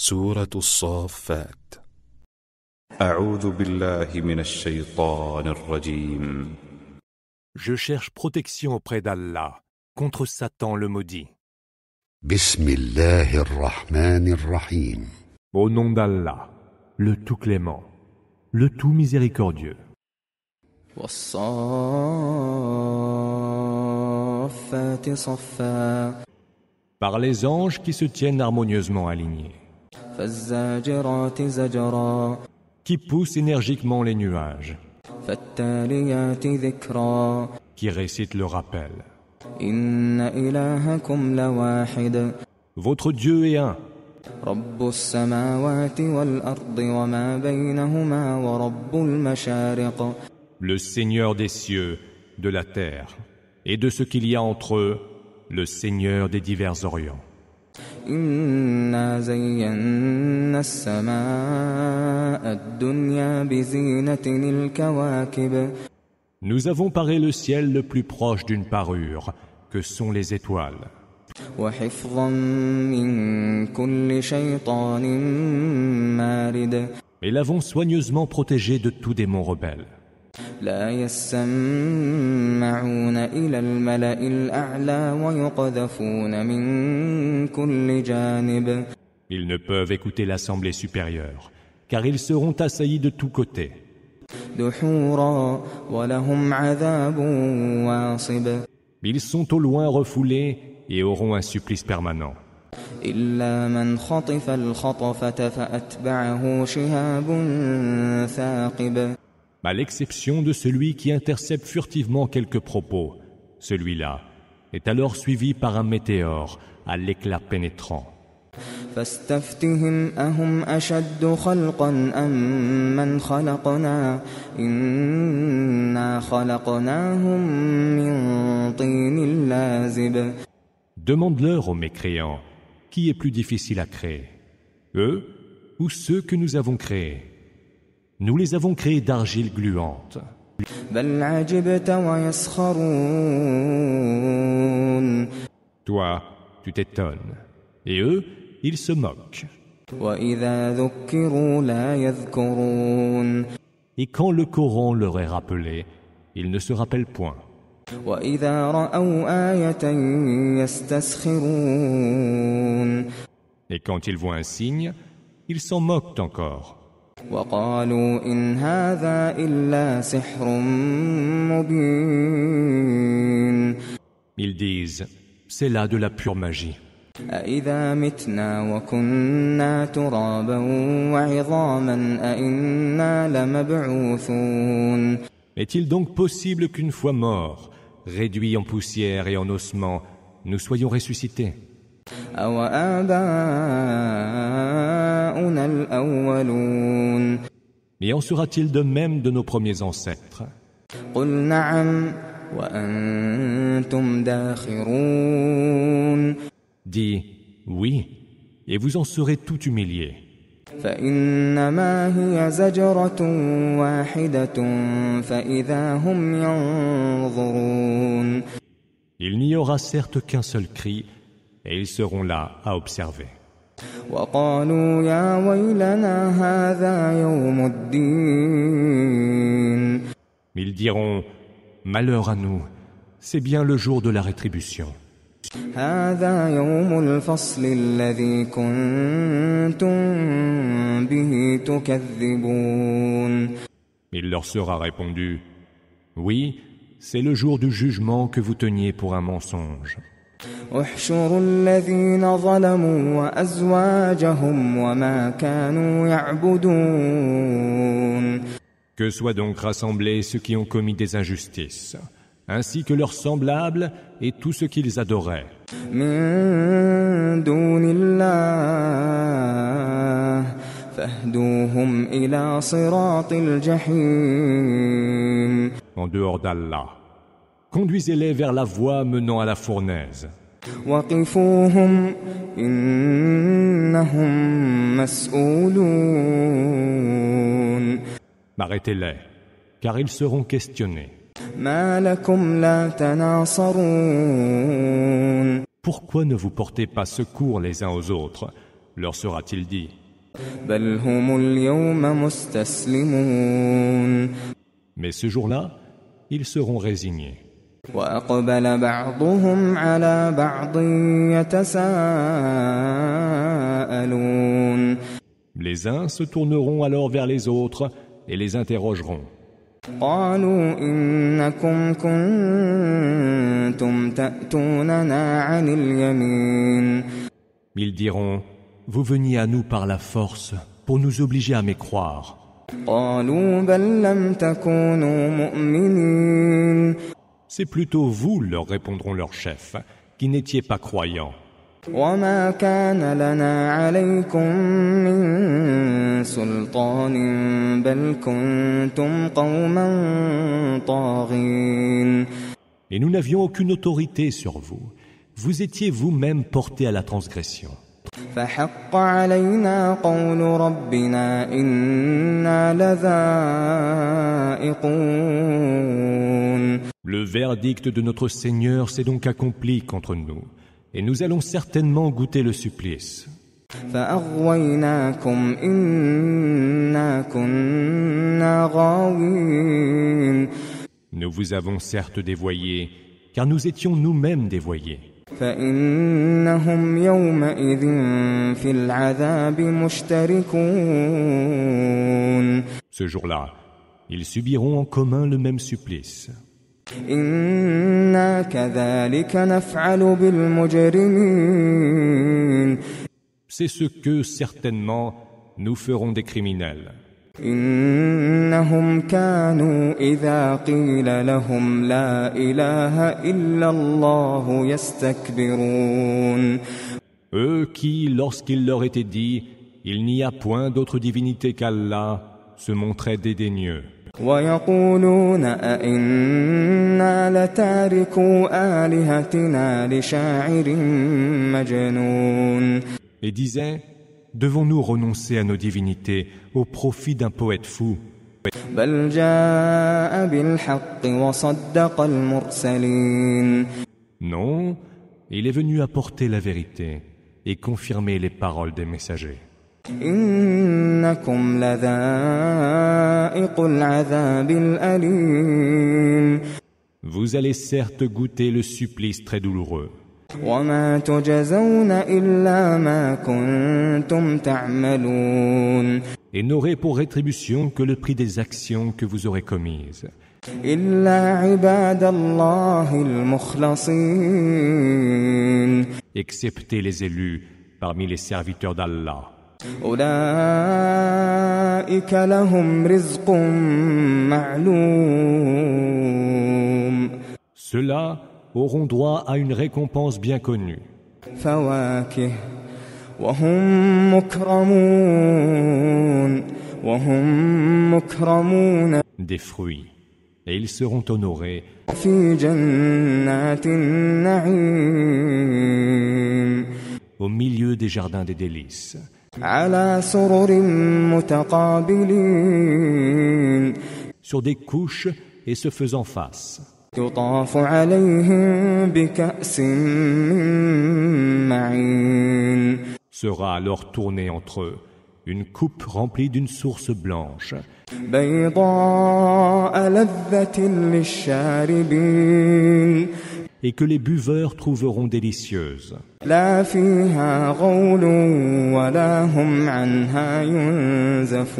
سورة الصافات. أعوذ بالله من الشيطان الرجيم. Je cherche protection auprès d'Allah contre Satan le maudit. بسم الله الرحمن الرحيم. Au nom d'Allah, le tout clément, le tout miséricordieux. والصافات صفا. Par les anges qui se tiennent harmonieusement alignés, فالزاجرات زجرا. qui poussent énergiquement les nuages, فالتاليات ذكرا. qui récitent le rappel. إن إلهكم لواحد. Votre Dieu est un, رب السماوات والأرض وما بينهما ورب المشارق. le Seigneur des cieux, de la terre, et de ce qu'il y a entre eux, le Seigneur des divers orients. إنا زينا السماء الدنيا بزينة الكواكب. Nous avons paré le ciel le plus proche d'une parure, que sont les étoiles, وحفظا من كل شيطان مارد. et l'avons soigneusement protégé de tout démon rebelle. لا يسمعون إلى الملأ الأعلى ويقذفون من كل جانب. Ils ne peuvent écouter l'assemblée supérieure, car ils seront assaillis de tous côtés. دحورا ولهم عذاب واصب. Ils sont au loin refoulés et auront un supplice permanent. إلا من خطف الخطفة فأتبعه شهاب ثاقب. À l'exception de celui qui intercepte furtivement quelques propos, celui-là est alors suivi par un météore à l'éclat pénétrant. فاستفتهم أهم أشد خلقا أم من خلقنا إنا خلقناهم من طين لازب. Demande-leur aux mécréants, qui est plus difficile à créer, eux ou ceux que nous avons créés? Nous les avons créés d'argile gluante. بل عجبت ويسخرون. Toi, tu t'étonnes, et eux, ils se moquent. وإذا ذكروا لا يذكرون. Et quand le Coran leur est rappelé, ils ne se rappellent point. وإذا رأوا آية يستسخرون. Et quand ils voient un signe, ils s'en moquent encore. وقالوا إن هذا إلا سحر مبين. Ils disent, c'est là de la pure magie. أإذا متنا وكنا ترابا وعظاما أإنا لمبعوثون. Est-il donc possible qu'une fois morts, réduits en poussière et en ossements, nous soyons ressuscités? أوآباؤنا الأولون. Et en sera-t-il de même de nos premiers ancêtres? قل نعم وأنتم داخرون. Dis, oui, et vous en serez tout humiliés. فإنما هي زجرة واحدة فإذا هم ينظرون. Il n'y aura certes qu'un seul cri, et ils seront là à observer. وقالوا يا ويلنا هذا يوم الدين. Ils diront, malheur à nous, c'est bien le jour de la rétribution. هذا يوم الفصل الذي كنتم به تكذبون. Il leur sera répondu, oui, c'est le jour du jugement que vous teniez pour un mensonge. احشروا الذين ظلموا وأزواجهم وما كانوا يعبدون. Que soient donc rassemblés ceux qui ont commis des injustices, ainsi que leurs semblables et tout ce qu'ils adoraient. من دون الله فاهدوهم إلى صراط الجحيم. En dehors d'Allah, conduisez-les vers la voie menant à la fournaise. وقفوهم إنهم مسؤولون. Arrêtez-les, car ils seront questionnés. ما لكم لا تناصرون. Pourquoi ne vous portez pas secours les uns aux autres Leur sera-t-il dit. بل هم اليوم مستسلمون Mais ce jour-là, ils seront résignés. وأقبل بعضهم على بعض يتساءلون Les uns se tourneront alors vers les autres et les interrogeront. قالوا إنكم كنتم تأتوننا عن اليمين Ils diront, vous veniez à nous par la force pour nous obliger à mécroire. قالوا بل لم تكونوا مؤمنين C'est plutôt vous, leur répondront leurs chefs, qui n'étiez pas croyants. وما كان لنا عليكم من سلطان بل كنتم قوما طاغين Et nous n'avions aucune autorité sur vous. Vous étiez vous-même portés à la transgression. فحق علينا قول ربنا إنا لذائقون Le verdict de notre Seigneur s'est donc accompli contre nous, et nous allons certainement goûter le supplice. فأغويناكم إنا كنا غاوين Nous vous avons certes dévoyés, car nous étions nous-mêmes dévoyés. فإنهم يومئذ في العذاب مشتركون Ce jour-là, ils subiront en commun le même supplice. إنا كذلك نفعل بالمجرمين C'est ce que, certainement, nous ferons des criminels. إنهم كانوا إذا قيل لهم لا إله إلا الله يستكبرون Eux qui, lorsqu'il leur était dit « Il n'y a point d'autre divinité qu'Allah », se montraient dédaigneux. ويقولون أئنا لتاركو آلهتنا لشاعر مجنون Et disaient « Devons-nous renoncer à nos divinités au profit d'un poète fou ?» بل جاء بالحق وصدق المرسلين Non, il est venu apporter la vérité et confirmer les paroles des messagers. إنكم لذائق العذاب الأليم Vous allez certes goûter le supplice très douloureux. وما تجزون إلا ما كنتم تعملون Et n'aurez pour rétribution que le prix des actions que vous aurez commises. إلا عباد الله المخلصين Excepté les élus parmi les serviteurs d'Allah. أولئك لهم رزق معلوم Ceux-là auront droit à une récompense bien connue. فواكه وهم مكرمون Des fruits. Et ils seront honorés في جنات النعيم au milieu des jardins des délices, على سرر متقابلين sur des couches et se faisant face. يطاف عليهم بكأس من معين Sera alors tournée entre eux une coupe remplie d'une source blanche, بيضاء لذة للشاربين et que les buveurs trouveront délicieuse. لا فيها غول ولا هم عنها ينزفون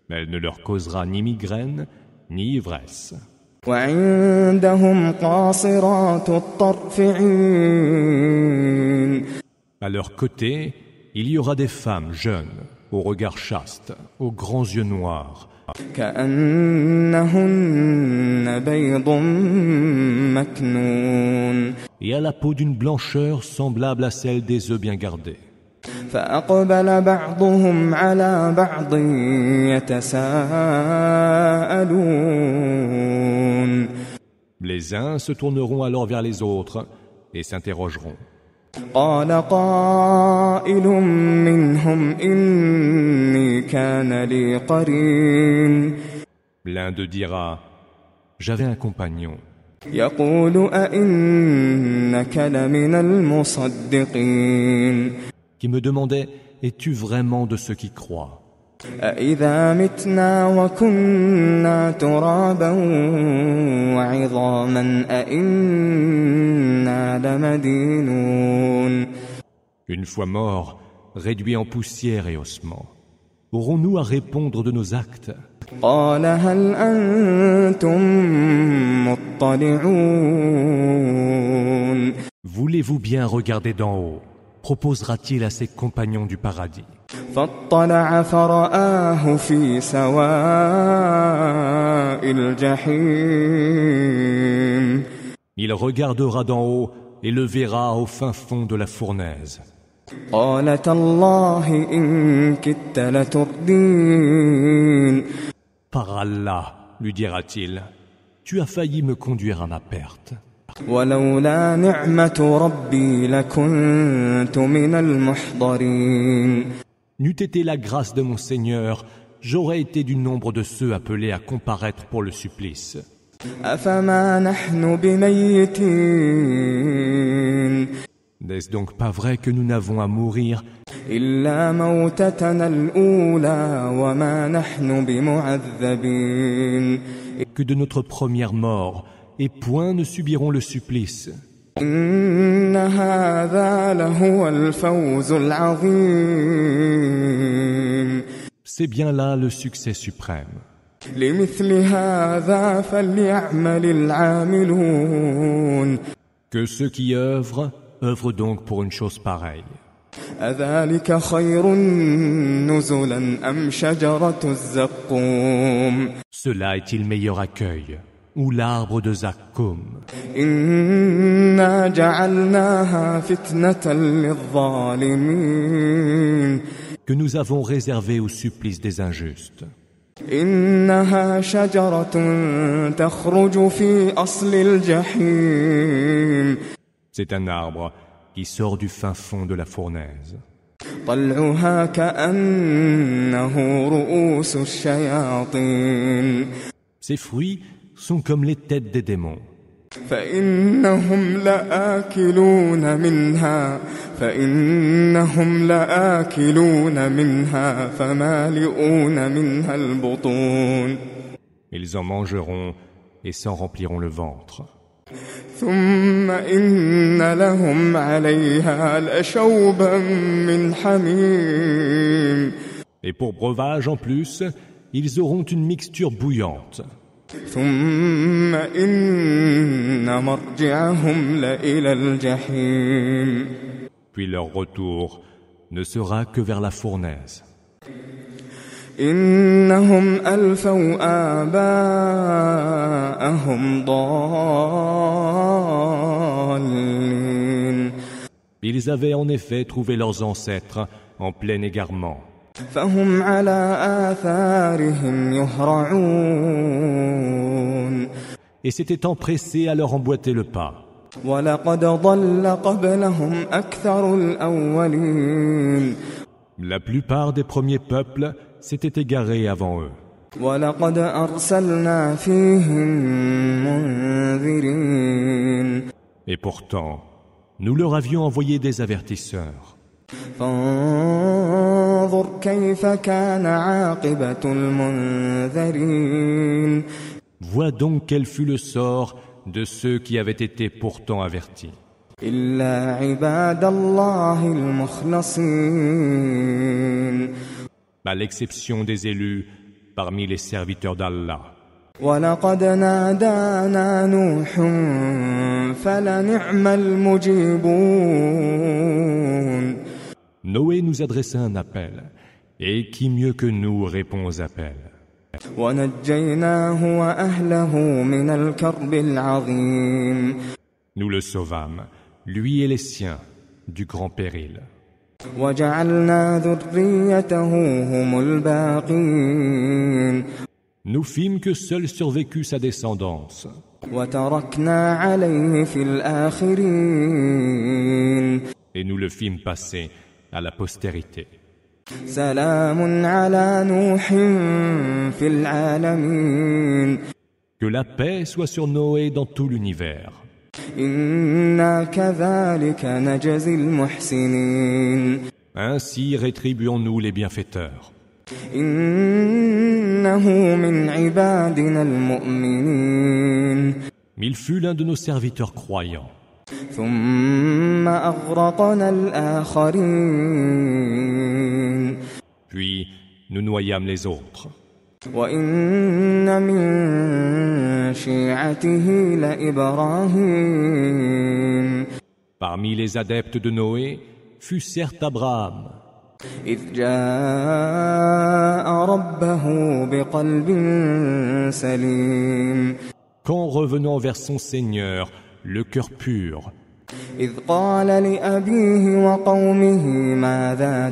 Elle ne leur causera ni migraine, ni ivresse. وعندهم قاصرات الطرف عين À leur côté, il y aura des femmes jeunes, au regard chaste, aux grands yeux noirs, كأنهن بيض مكنون et à la peau d'une blancheur semblable à celle des œufs bien gardés. فأقبل بعضهم على بعض يتساءلون Les uns se tourneront alors vers les autres et s'interrogeront. قال قائل منهم إني كان لي قرين L'un d'eux dira « J'avais un compagnon. يقول أئنك لمن المصدقين qui me demandait « Es-tu vraiment de ceux qui croient ?» أَإِذَا مِتْنَا وَكُنَّا تُرَابًا وَعِظَامًا أَإِنَّا لَمَدِينُونَ. Une fois morts, réduits en poussière et ossements, aurons-nous à répondre de nos actes? قَالَ هَلْ أَنْتُمْ مُطَّلِعُونَ. Voulez-vous bien regarder d'en haut? Proposera-t-il à ses compagnons du paradis? فاطلع فرآه في سواء الجحيم. Il regardera d'en haut et le verra au fin fond de la fournaise. قال تالله إن كدت لتردين. Par Allah, lui dira-t-il, tu as failli me conduire à ma perte. ولولا نعمة ربي لكنت من المحضرين. N'eût été la grâce de mon Seigneur, j'aurais été du nombre de ceux appelés à comparaître pour le supplice. أفما نحن بميتين. N'est-ce donc pas vrai que nous n'avons à mourir إلا موتتنا الأولى وما نحن بمعذبين. que de notre première mort, et point ne subiront le supplice? إن هذا لهو الفوز العظيم. C'est bien là le succès suprême. لمثل هذا فليعمل العاملون. Que ceux qui œuvrent donc pour une chose pareille. أذلك خير نزلا أم شجرة الزقوم. Cela est-il meilleur accueil ou l'arbre de Zakkoum? إنا جعلناها فتنة للظالمين. Que nous avons réservé au supplice des injustes. إنها شجرة تخرج في أصل الجحيم. C'est un arbre qui sort du fin fond de la fournaise. طلعها كأنه رؤوس الشياطين. Ses fruits sont comme les têtes des démons. فإنهم لآكلون منها فمالئون منها البطون. Ils en mangeront et s'en rempliront le ventre. ثم إن لهم عليها لشوبا من حميم. Et pour breuvage en plus, ils auront une mixture bouillante. ثم إن مرجعهم لإلى الجحيم. Puis leur retour ne sera que vers la fournaise. إنهم ألفوا آباءهم ضالين. Ils avaient en effet trouvé leurs ancêtres en plein égarement. فهم على آثارهم يهرعون. Et s'étaient empressés à leur emboîter le pas. ولقد ضل قبلهم أكثر الأولين. La plupart des premiers peuples s'étaient égarés avant eux. ولقد أرسلنا فيهم منذرين. Et pourtant, nous leur avions envoyé des avertisseurs. فانظر كيف كان عاقبة المنذرين. Vois donc quel fut le sort de ceux qui avaient été pourtant avertis. إلا عباد الله المخلصين. À l'exception des élus parmi les serviteurs d'Allah. ولقد نادانا نوح فلنعم المجيبون. Noé nous adressa un appel, et qui mieux que nous répond aux appels. ونجيناه وأهله من الكرب العظيم. Nous le sauvâmes, lui et les siens, du grand péril. وجعلنا ذريته هم الباقين. Nous fîmes que seule survécut sa descendance. وتركنا عليه في الآخرين. Et nous le fîmes passer à la postérité. سلام على نوح في العالمين. Que la paix soit sur Noé dans tout l'univers. إنا كذلك نجزي المحسنين. Ainsi rétribuons-nous les bienfaiteurs. إنه من عبادنا المؤمنين Il fut l'un de nos serviteurs croyants. ثم أغرقنا الآخرين Puis nous noyâmes les autres. وإن من شيعته لإبراهيم Parmi les adeptes de Noé fut certes Abraham, إذ جاء ربه بقلب سليم quand revenant vers son Seigneur, le cœur pur, إذ قال لأبيه وقومه ماذا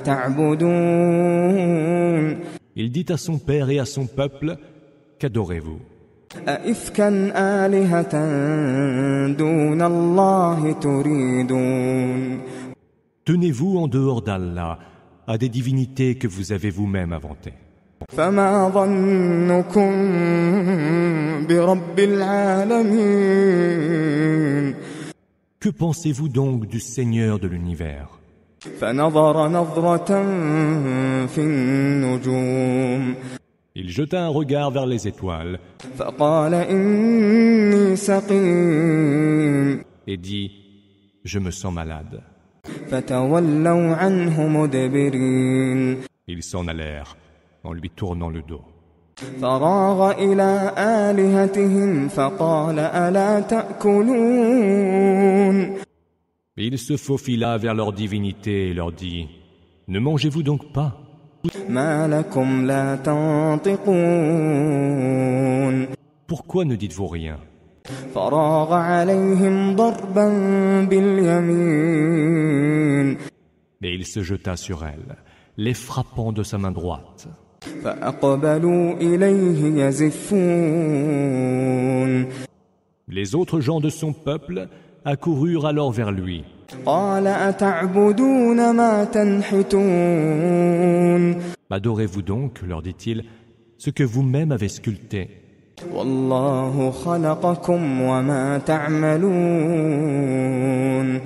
تعبدون il dit à son père et à son peuple, qu'adorez-vous? أئفكا آلهة دون الله تريدون Tenez-vous en dehors d'Allah à des divinités que vous avez vous-même inventées. فما ظنكم برب العالمين Que pensez-vous donc du Seigneur de l'univers? فنظر نظرة في النجوم Il jeta un regard vers les étoiles فقال إني سقيم et dit, je me sens malade. فتولوا عنه مدبرين Ils s'en allèrent en lui tournant le dos. فراغ إلى آلهتهم فقال ألا تأكلون Il se faufila vers leur divinité et leur dit, ne mangez-vous donc pas? ما لكم لا تنطقون Pourquoi ne dites-vous rien? فراغ عليهم ضربا باليمين Et il se jeta sur elles, les frappant de sa main droite. فأقبلوا إليه يزفون Les autres gens de son peuple accoururent alors vers lui. قال أتعبدون ما تنحتون Adorez-vous donc, leur dit-il, ce que vous-même avez sculpté. والله خلقكم وما تعملون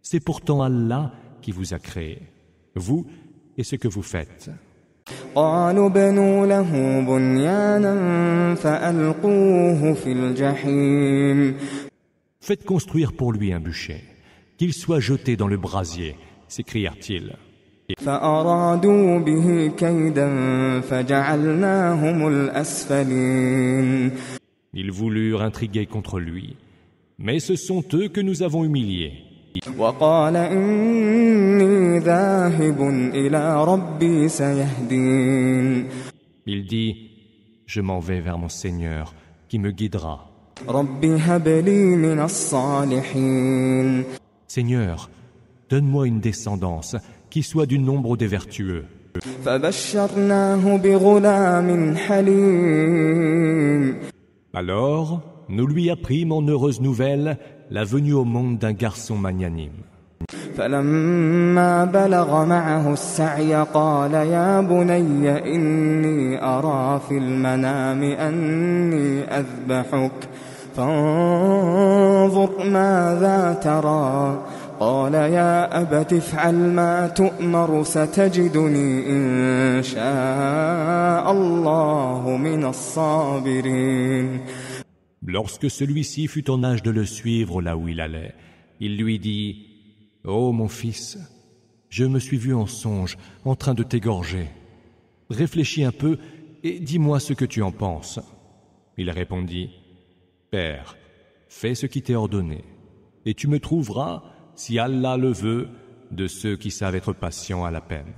C'est pourtant Allah qui vous a créé, vous et ce que vous faites. قالوا بنوا له بنيانا فألقوه في الجحيم Faites construire pour lui un bûcher, qu'il soit jeté dans le brasier, s'écrièrent-ils. فأرادوا به كيدا فجعلناهم الأسفلين Ils voulurent intriguer contre lui, mais ce sont eux que nous avons humiliés. وقال إني ذاهب إلى ربي سيهدين Il dit, je m'en vais vers mon Seigneur, qui me guidera. رب هب لي من الصالحين Seigneur, donne-moi une descendance qui soit du nombre des vertueux. فبشرناه بغلام حليم Alors, nous lui apprîmes en heureuse nouvelle la venue au monde d'un garçon magnanime. فلما بلغ معه السعي قال يا بني إني أرى في المنام أني أذبحك فانظر ماذا ترى قال يا أبت افعل ما تؤمر ستجدني إن شاء الله من الصابرين Lorsque celui-ci fut en âge de le suivre là où il allait, il lui dit, « Ô mon fils, je me suis vu en songe en train de t'égorger. Réfléchis un peu et dis-moi ce que tu en penses. » Il répondit, « Père, fais ce qui t'est ordonné, et tu me trouveras, si Allah le veut, de ceux qui savent être patients à la peine. »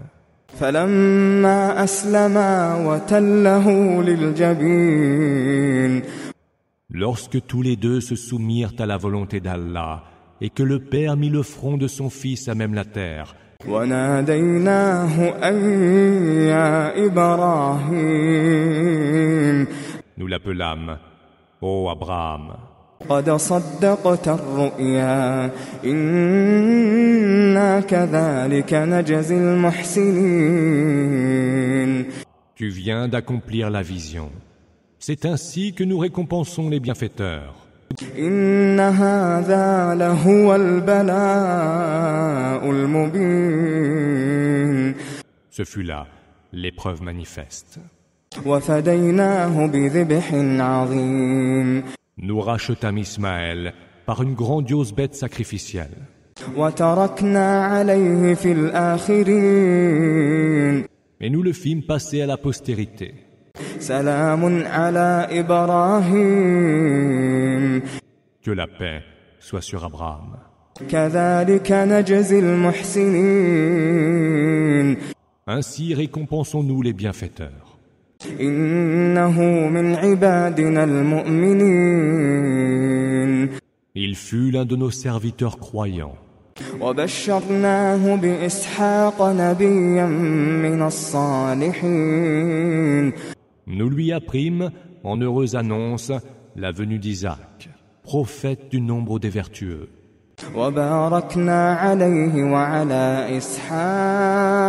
فلما أسلما وتله للجبين Lorsque tous les deux se soumirent à la volonté d'Allah et que le père mit le front de son fils à même la terre, وناديناه أن يا إبراهيم nous l'appelâmes, ô Abraham, قد صدقت الرؤيا إنا كذلك نجزي المحسنين tu viens d'accomplir la vision. C'est ainsi que nous récompensons les bienfaiteurs. إن هذا لهو البلاء المبين. Ce fut là l'épreuve manifeste. وفديناه بذبح عظيم. Nous rachetâmes Ismaël par une grandiose bête sacrificielle. وتركنا عليه في الآخرين. Et nous le fîmes passer à la postérité. سلام على إبراهيم. Que la paix soit sur Abraham. كذلك نجزي المحسنين. Ainsi récompensons-nous les bienfaiteurs. إنه من عبادنا المؤمنين. Il fut l'un de nos serviteurs croyants. وبشرناه بإسحاق نبيا من الصالحين. Nous lui apprîmes, en heureuse annonce, la venue d'Isaac, prophète du nombre des vertueux. وباركنا عليه وعلى إسحاق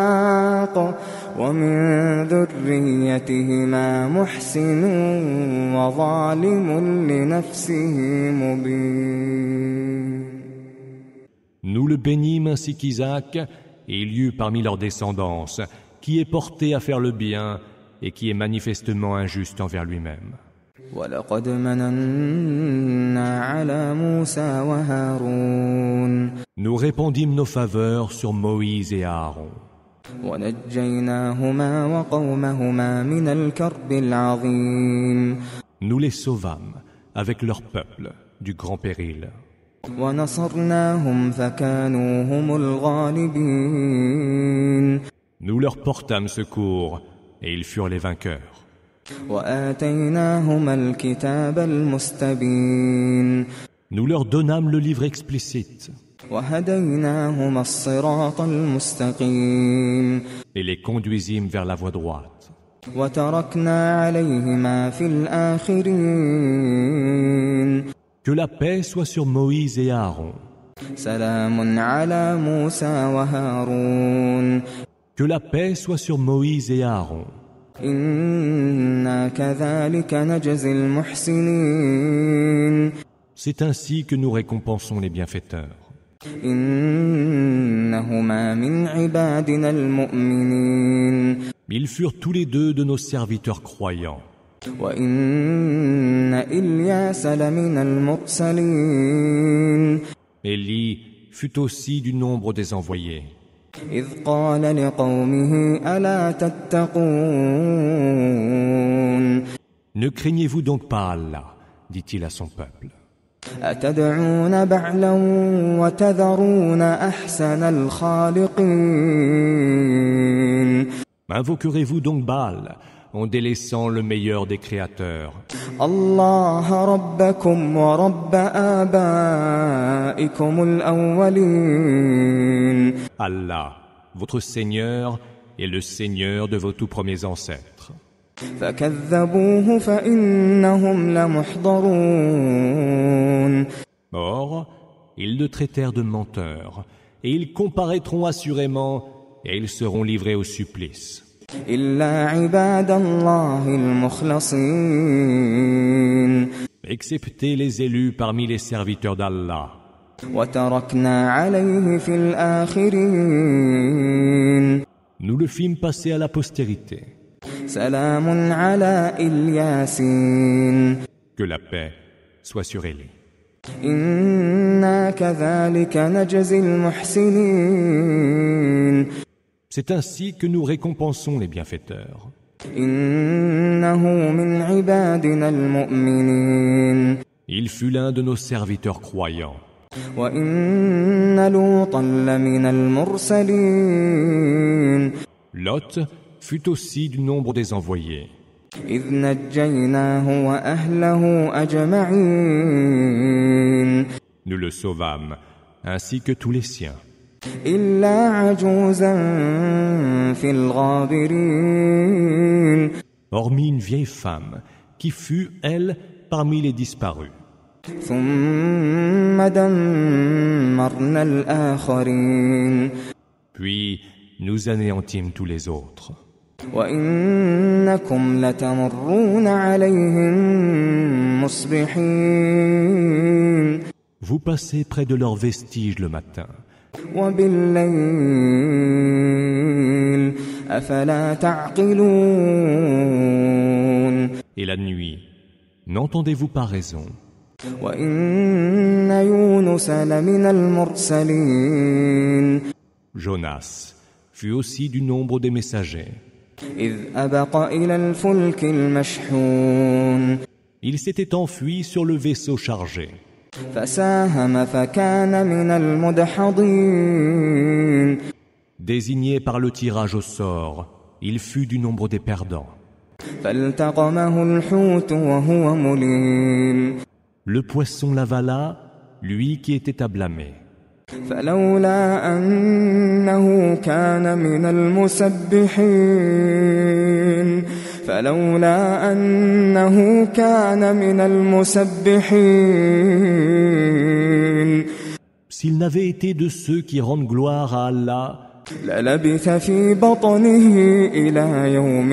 ومن ذريتهما محسن وظالم لنفسه مبين. Nous le bénîmes ainsi qu'Isaac, et il y eut parmi leur descendance qui est porté à faire le bien et qui est manifestement injuste envers lui-même. وَلَقَدْ مَنَنَّا عَلَى مُوسَى وَهَارُونَ. Nous répandîmes nos faveurs sur Moïse et Aaron. وَنَجَّيْنَاهُمَا وَقَوْمَهُمَا مِنَ الْكَرْبِ الْعَظِيمِ. Nous les sauvâmes avec leur peuple du grand péril. وَنَصَرْنَاهُمْ فَكَانُوا هُمُ الْغَالِبِينَ. Nous leur portâmes secours et ils furent les vainqueurs. وَآتَيْنَاهُمَا الْكِتَابَ الْمُسْتَبِينَ. Nous leur donnâmes le livre explicite وَهَدَيْنَاهُمَا الصِّرَاطَ الْمُسْتَقِيمَ. et les conduisîmes vers la voie droite. وَتَرَكْنَا عَلَيْهِمَا فِي الْآخِرِينَ. Que la paix soit sur Moïse et Aaron. سَلَامٌ عَلَى مُوسَى وَهَارُونَ. Que la paix soit sur Moïse et Aaron. إِنَّا كَذَلِكَ نَجْزِي الْمُحْسِنِينَ. C'est ainsi que nous récompensons les bienfaiteurs. إِنَّهُمَا مِنْ عِبَادِنَا الْمُؤْمِنِينَ. Ils furent tous les deux de nos serviteurs croyants. وَإِنَّ إِلْيَاسَ لَمِنَ الْمُرْسَلِينَ. Élie fut aussi du nombre des envoyés. إِذْ قَالَ لِقَوْمِهِ أَلَا تَتَّقُونَ. Ne craignez-vous donc pas Allah, dit-il à son peuple. أَتَدْعُونَ بَعْلًا وَتَذَرُونَ أَحْسَنَ الْخَالِقِينَ. Invoquerez-vous donc Baal en délaissant le meilleur des créateurs, الله ربكم ورب آبائكم الأولين. Allah, votre Seigneur, est le Seigneur de vos tout premiers ancêtres. فكذبوه فإنهم لمحضرون. Or, ils le traitèrent de menteur, et ils comparaîtront assurément, et ils seront livrés au supplice. إلا عباد الله المخلصين. Excepté les élus parmi les serviteurs d'Allah. وتركنا عليه في الآخرين. Nous le fîmes passer à la postérité. سلام على إلياسين. Que la paix soit sur Élie. إنا كذلك نجزي المحسنين. C'est ainsi que nous récompensons les bienfaiteurs. إنه من عبادنا المؤمنين. Il fut l'un de nos serviteurs croyants. وإن لوطا لمن المرسلين. Lot fut aussi du nombre des envoyés. إذ نجيناه وأهله أجمعين. Nous le sauvâmes, ainsi que tous les siens. إلا عجوزا في الغابرين. Hormis une vieille femme, qui fut, elle, parmi les disparus. ثم دمرنا الآخرين. Puis, nous anéantîmes tous les autres. وإنكم لتمرون عليهم مصبحين Vous passez près de leurs vestiges le matin. وبالليل أفلا تعقلون Et la nuit, n'entendez-vous pas raison? وإن يونس لمن المرسلين Jonas fut aussi du nombre des messagers. إذ أبق إلى الفلك المشحون Il s'était enfui sur le vaisseau chargé. فساهم فكان من المدحضين Désigné par le tirage au sort, il fut du nombre des perdants. فالتقمه الحوت وهو مليم Le poisson l'avala, lui qui était à blâmer. فلولا أنه كان من المسبحين S'il n'avait été de ceux qui rendent gloire à Allah, للبث في بطنه إلى يوم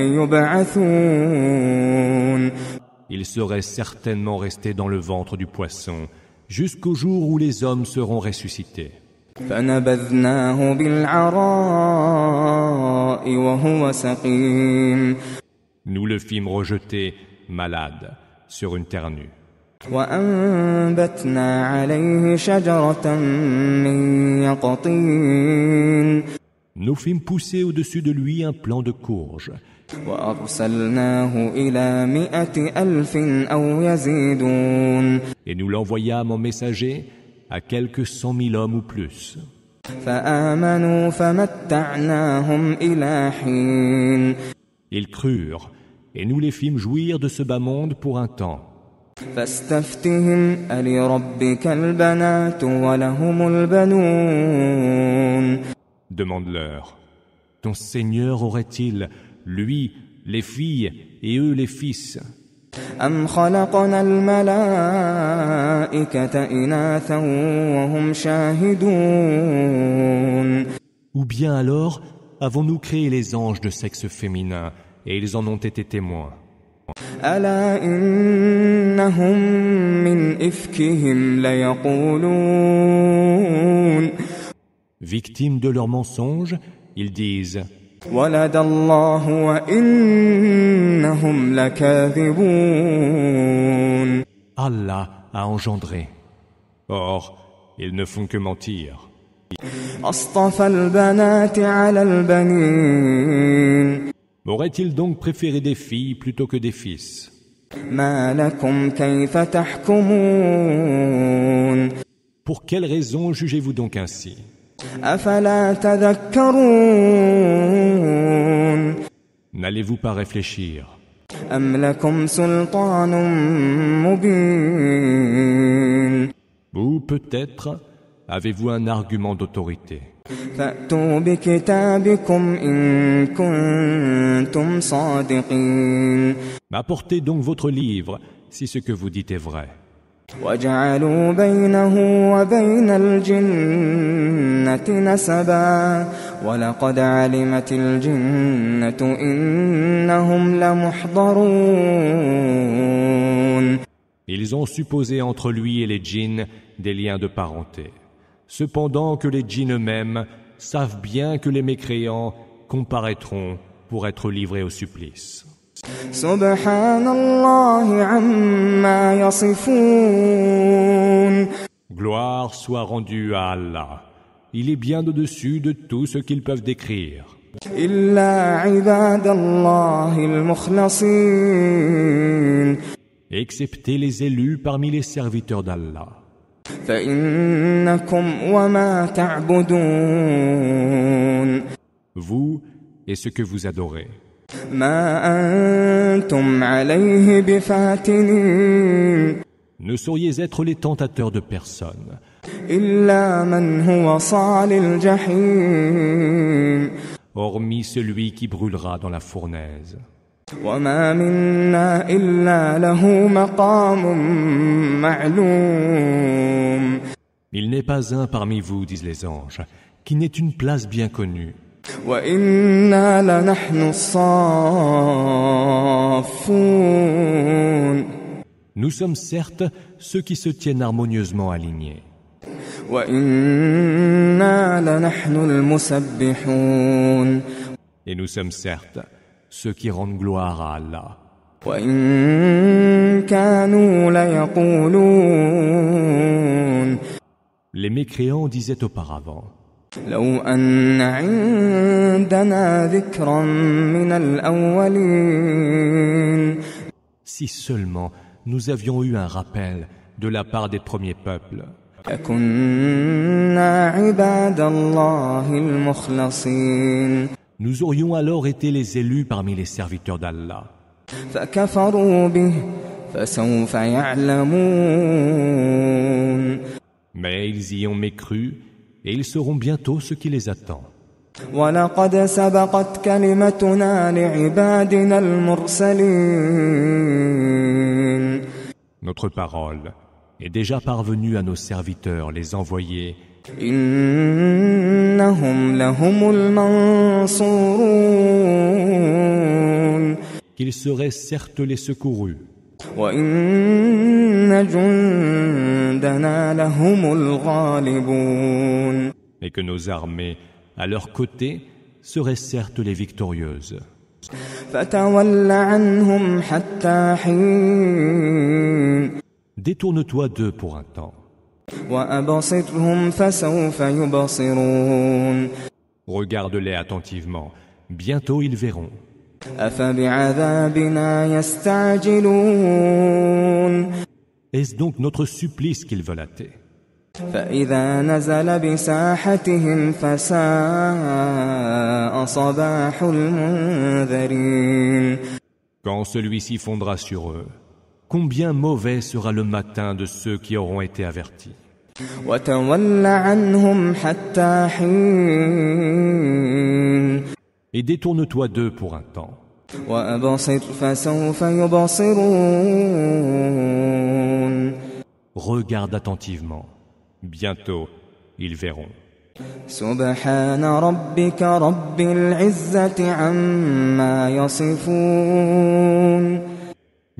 يبعثون il serait certainement resté dans le ventre du poisson jusqu'au jour où les hommes seront ressuscités. فنبذناه بالعراء وهو سقيم Nous le fîmes rejeter, malade, sur une terre nue. وأنبتنا عليه شجرة من يقطين Nous fîmes pousser au-dessus de lui un plant de courge. وأرسلناه إلى 100,000 أو يزيدون Et nous l'envoyâmes en messager à quelques 100 000 hommes ou plus. فآمنوا فمتعناهم إلى حين Ils crurent, et nous les fîmes jouir de ce bas monde pour un temps. فاستفتهم ألربك البنات ولهم البنون Demande-leur, ton Seigneur aurait-il, lui, les filles, et eux les fils? أم خلقنا الملائكة إناثا وهم شاهدون Ou bien alors, avons-nous créé les anges de sexe féminin, et ils en ont été témoins? ألا إنهم من إفكهم ليقولون Victimes de leurs mensonges, ils disent ولد الله وإنهم لكاذبون Allah a engendré. Or, ils ne font que mentir. أصطفى البنات على البنين Aurait-il donc préféré des filles plutôt que des fils? ما لكم كيف تحكمون Pour quelle raison jugez-vous donc ainsi? أفلا تذكرون N'allez-vous pas réfléchir? أم لكم سلطان مبين Ou peut-être avez-vous un argument d'autorité? فأتوا بكتابكم إن كنتم صادقين Apportez donc votre livre, si ce que vous dites est vrai. وجعلوا بينه وبين الجنة نسبا ولقد علمت الجنة إنهم لمحضرون Ils ont supposé entre lui et les djinns des liens de parenté. Cependant que les djinns eux-mêmes savent bien que les mécréants comparaîtront pour être livrés au supplice. سبحان الله عما يصفون Gloire soit rendue à Allah. Il est bien au-dessus de tout ce qu'ils peuvent décrire. إلا عباد الله المخلصين Excepté les élus parmi les serviteurs d'Allah. فإنكم وما تعبدون Vous et ce que vous adorez. ما أنتم عليه بفاتنين Ne sauriez être les tentateurs de personne, إلا من هو صال الجحيم hormis celui qui brûlera dans la fournaise. وما منا إلا له مقام معلوم Il n'est pas un parmi vous, disent les anges, qui n'ait une place bien connue. وإنا لنحن الصافون. Nous sommes certes ceux qui se tiennent harmonieusement alignés. وإنا لنحن المسبحون. Et nous sommes certes ceux qui rendent gloire à Allah. وإن كانوا ليقولون. Les mécréants disaient auparavant: لو أن عندنا ذكرا من الأولين. Si seulement nous avions eu un rappel de la part des premiers peuples, لكنا عباد الله المخلصين. nous aurions alors été les élus parmi les serviteurs d'Allah. فكفروا به فسوف يعلمون. Mais ils y ont mécru et ils sauront bientôt ce qui les attend. ولقد سبقت كلمتنا لعبادنا المرسلين. Notre parole est déjà parvenue à nos serviteurs, les envoyés, إنهم لهم المنصورون. qu'ils seraient certes les secourus, وإن جندنا لهم الغالبون. et que nos armées, à leur côté, seraient certes les victorieuses. فتول عنهم حتى حين. Détourne-toi d'eux pour un temps. وأبصرهم فسوف يبصرون. Regarde-les attentivement. Bientôt ils verront. أفبعذابنا يستعجلون. Est-ce donc notre supplice qu'ils veulent hâter? فإذا نزل بساحتهم فساء صباح المنذرين. Quand celui-ci fondra sur eux, combien mauvais sera le matin de ceux qui auront été avertis. وتول عنهم حتى حين. Et détourne-toi d'eux pour un temps. وأبصر فسوف يبصرون. Regarde attentivement. Bientôt, ils verront. سبحان ربك رب العزة عما يصفون.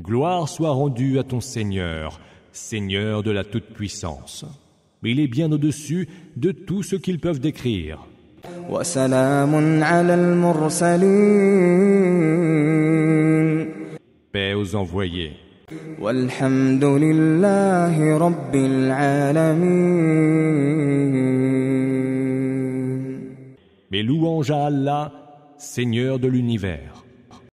Gloire soit rendue à ton Seigneur, Seigneur de la toute-puissance. Il est bien au-dessus de tout ce qu'ils peuvent décrire. وسلام على المرسلين. Paix aux envoyés. والحمد لله رب العالمين. Mais louange à Allah, Seigneur de l'univers.